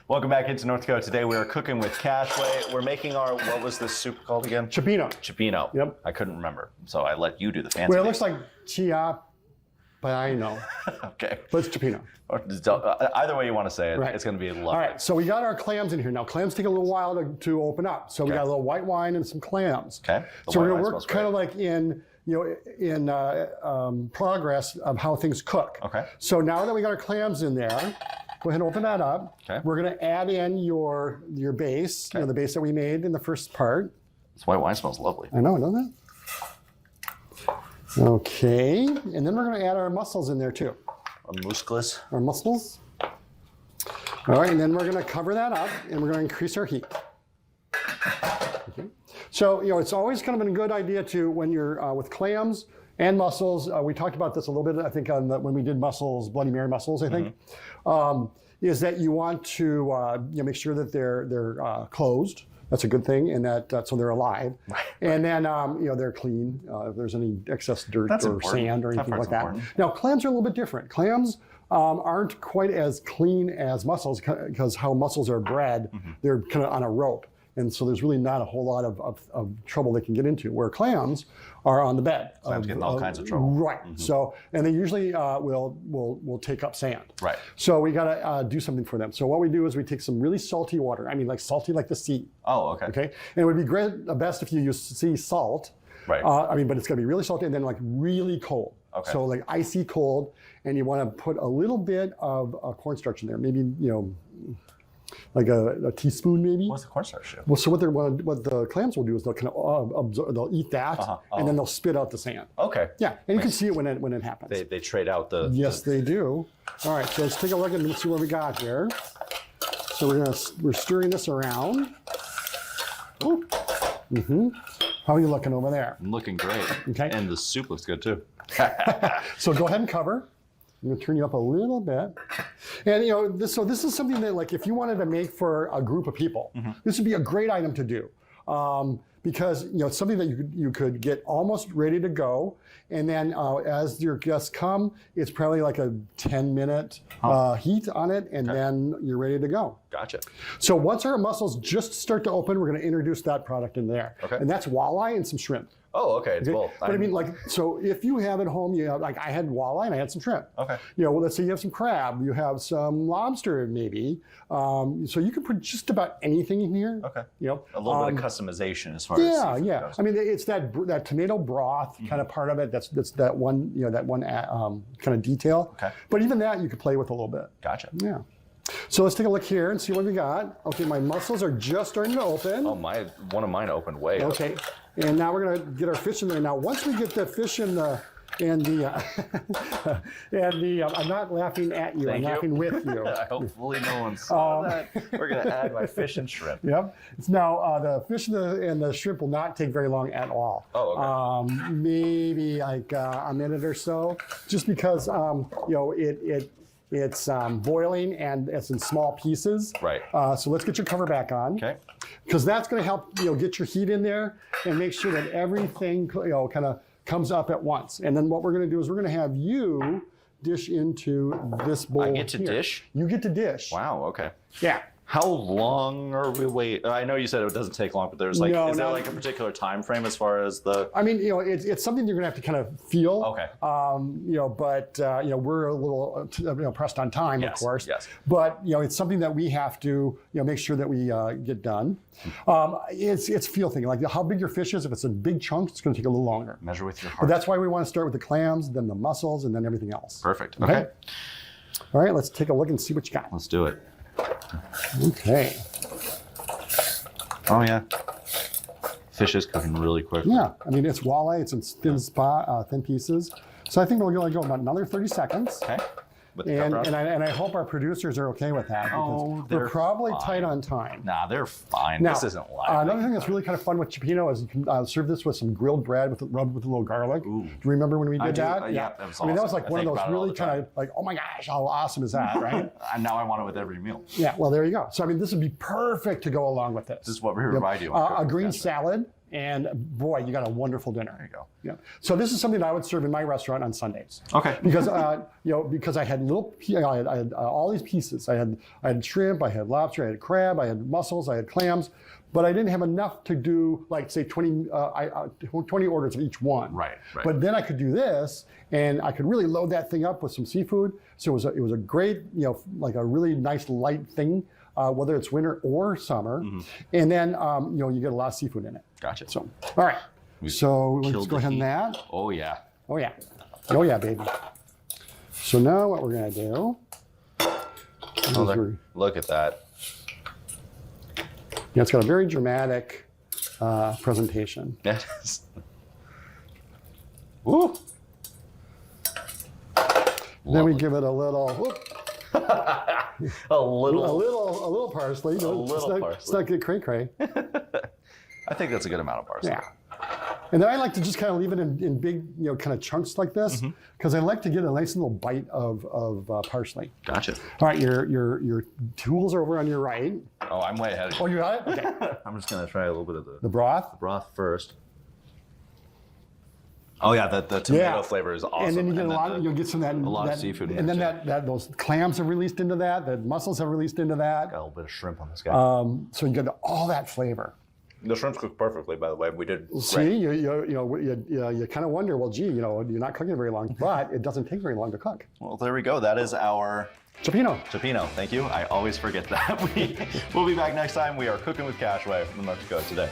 Welcome back into North Dakota. Today we are cooking with Cashway. We're making our, what was this soup called again? Cioppino. Cioppino. Yep. I couldn't remember, so I let you do the fancy. Well, it looks like Cioppino. Okay. But it's Cioppino. Either way you want to say it, Right. it's going to be lovely. All right, so we got our clams in here. Now, clams take a little while to open up. So we got a little white wine and some clams. Okay. So we're going to work kind of like in progress of how things cook. Okay. So now that we got our clams in there, go ahead and open that up. Okay. We're going to add in your base, the base that we made in the first part. This white wine smells lovely. I know, doesn't it? Okay, and then we're going to add our mussels in there too. Our muscles. Our mussels. All right, and then we're going to cover that up, and we're going to increase our heat. Okay. So, it's always kind of been a good idea to, when you're with clams and mussels, we talked about this a little bit, I think, when we did mussels, Bloody Mary mussels, I think, is that you want to make sure that they're closed. That's a good thing, and that so they're alive. Right. And then they're clean. If there's any excess dirt or sand or anything like that. Now, clams are a little bit different. Clams aren't quite as clean as mussels because how mussels are bred, they're kind of on a rope. And so there's really not a whole lot of trouble they can get into, where clams are on the bed. Clams get in all kinds of trouble. Right. So, and they usually will take up sand. Right. So we got to do something for them. So what we do is we take some really salty water. I mean, like salty like the sea. Oh, okay. Okay. And it would be great, best if you use sea salt. Right. But it's going to be really salty and then like really cold. Okay. So like icy cold, and you want to put a little bit of cornstarch in there. Maybe like a teaspoon, maybe. What's the cornstarch do? Well, so what the clams will do is they'll kind of absorb, they'll eat that, and then they'll spit out the sand. Okay. Yeah, and you can see it when it happens. They trade out the. Yes, they do. All right, so let's take a look and see what we got here. So we're stirring this around. How are you looking over there? I'm looking great. Okay. And the soup looks good too. So go ahead and cover. I'm going to turn you up a little bit. And this is something that, like, if you wanted to make for a group of people, this would be a great item to do. Because it's something that you could get almost ready to go, and then as your guests come, it's probably like a 10-minute heat on it, and then you're ready to go. Gotcha. So once our mussels just start to open, we're going to introduce that product in there. Okay. And that's walleye and some shrimp. Oh, okay. It's both. But I mean, like, so if you have at home, you have, like, I had walleye and I had some shrimp. Okay. Well, let's say you have some crab, you have some lobster, maybe. So you can put just about anything in here. Okay. A little bit of customization as far as seafood goes. I mean, it's that tomato broth kind of part of it. That's that one kind of detail. Okay. But even that you could play with a little bit. Gotcha. Yeah. So let's take a look here and see what we got. Okay, my mussels are just starting to open. Oh, one of mine opened way up. Okay, and now we're gonna get our fish in there. Now, once we get the fish in the I'm not laughing at you. I'm laughing with you. Hopefully no one saw that. We're gonna add my fish and shrimp. Yep. Now the fish and the shrimp will not take very long at all. Oh, okay. Maybe like a minute or so, just because it's boiling and it's in small pieces. Right. So let's get your cover back on. Okay. Because that's going to help get your heat in there and make sure that everything kind of comes up at once. And then what we're going to do is we're going to have you dish into this bowl. I get to dish? You get to dish. Wow. Okay. Yeah. How long are we waiting? I know you said it doesn't take long, but there's like, is there like a particular time frame as far as the? I mean, it's something you're gonna have to kind of feel. Okay. But we're a little pressed on time, of course. Yes. But it's something that we have to make sure that we get done. It's feel thing, like how big your fish is. If it's in big chunks, it's gonna take a little longer. Measure with your heart. But that's why we want to start with the clams, then the mussels, and then everything else. Perfect. Okay. All right, let's take a look and see what you got. Let's do it. Okay. Oh yeah. Fish is cooking really quick. Yeah, I mean it's walleye. It's in thin pieces. So I think we're going to go about another 30 seconds. Okay. And I hope our producers are okay with that. Oh, they're probably tight on time. Nah, they're fine. Now, this isn't live. Another thing that's really kind of fun with Cioppino is you can serve this with some grilled bread rubbed with a little garlic. Ooh. Do you remember when we did that? Yeah, that was awesome. I mean, that was like one of those really kind of of oh my gosh, how awesome is that, right? And now I want it with every meal. Yeah, well, there you go. So I mean, this would be perfect to go along with this. This is what we provide you. A green salad and boy, you got a wonderful dinner. There you go. Yeah. So this is something that I would serve in my restaurant on Sundays. Okay. Because because I had I had all these pieces. I had shrimp, I had lobster, I had crab, I had mussels, I had clams, but I didn't have enough to do like say 20 orders of each one. Right. But then I could do this, and I could really load that thing up with some seafood. So it was a great like a really nice light thing. Whether it's winter or summer, and then you get a lot of seafood in it. Gotcha. So, all right. So let's go ahead and that. Oh yeah. Oh yeah. Oh yeah, baby. So now what we're gonna do? Look at that. It's got a very dramatic presentation. Yes. Woo. Then we give it a little. Whoop, a little parsley. Parsley. It's not get cray cray. I think that's a good amount of parsley. Yeah. And then I like to just kind of leave it in big, kind of chunks like this, because I like to get a nice little bite of parsley. Gotcha. All right, your tools are over on your right. Oh, I'm way ahead of you. Oh, you got it? Okay. I'm just gonna try a little bit of The broth. broth first. Oh yeah, the tomato flavor is awesome. And then you get you'll get some of that. A lot of seafood in and there, then too. that those clams have released into that. The mussels have released into that. Got a little bit of shrimp on this guy. So you get all that flavor. The shrimp's cooked perfectly, by the way. We did great. See, you kind of wonder, well, gee, you're not cooking very long, but it doesn't take very long to cook. Well, there we go. That is our Cioppino. Cioppino. Thank you. I always forget that. We'll be back next time. We are cooking with Cashway from North Dakota today.